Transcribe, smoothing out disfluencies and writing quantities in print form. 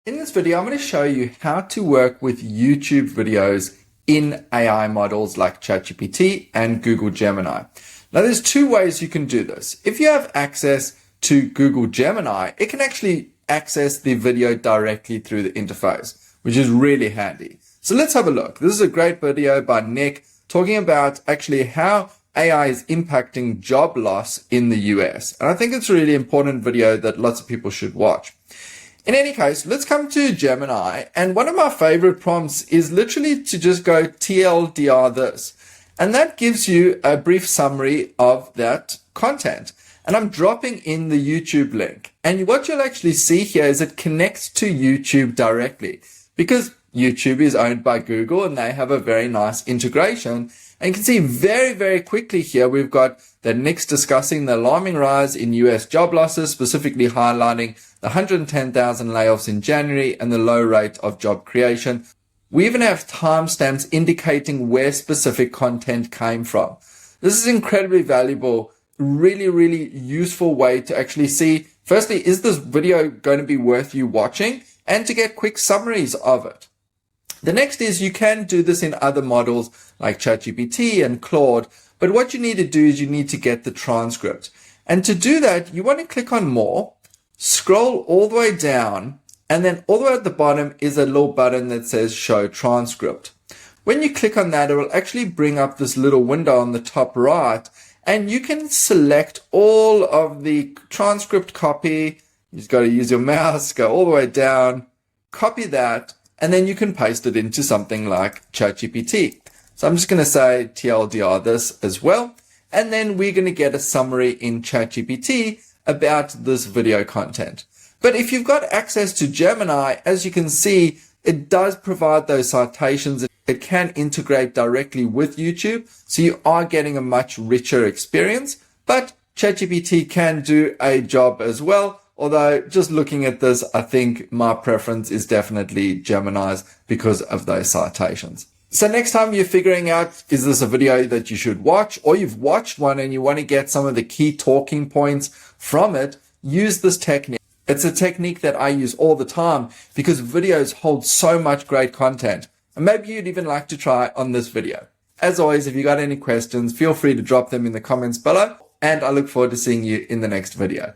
In this video, I'm going to show you how to work with YouTube videos in AI models like ChatGPT and Google Gemini. Now, there's two ways you can do this. If you have access to Google Gemini, it can actually access the video directly through the interface, which is really handy. So let's have a look. This is a great video by Nick talking about actually how AI is impacting job loss in the US. And I think it's a really important video that lots of people should watch. In any case, let's come to Gemini. And one of my favorite prompts is literally to just go TLDR this. And that gives you a brief summary of that content. And I'm dropping in the YouTube link. And what you'll actually see here is it connects to YouTube directly because YouTube is owned by Google and they have a very nice integration. And you can see very, very quickly here, we've got that Nick's discussing the alarming rise in US job losses, specifically highlighting the 110,000 layoffs in January and the low rate of job creation. We even have timestamps indicating where specific content came from. This is incredibly valuable, really, really useful way to actually see, firstly, is this video going to be worth you watching, and to get quick summaries of it. The next is you can do this in other models like ChatGPT and Claude, but what you need to do is you need to get the transcript. And to do that, you want to click on More, scroll all the way down, and then all the way at the bottom is a little button that says Show Transcript. When you click on that, it will actually bring up this little window on the top right, and you can select all of the transcript copy. You just got to use your mouse, go all the way down, copy that, and then you can paste it into something like ChatGPT. So I'm just going to say TLDR this as well. And then we're going to get a summary in ChatGPT about this video content. But if you've got access to Gemini, as you can see, it does provide those citations. It can integrate directly with YouTube. So you are getting a much richer experience, but ChatGPT can do a job as well. Although just looking at this, I think my preference is definitely Gemini's because of those citations. So next time you're figuring out, is this a video that you should watch, or you've watched one and you want to get some of the key talking points from it, use this technique. It's a technique that I use all the time because videos hold so much great content. And maybe you'd even like to try on this video. As always, if you got any questions, feel free to drop them in the comments below, and I look forward to seeing you in the next video.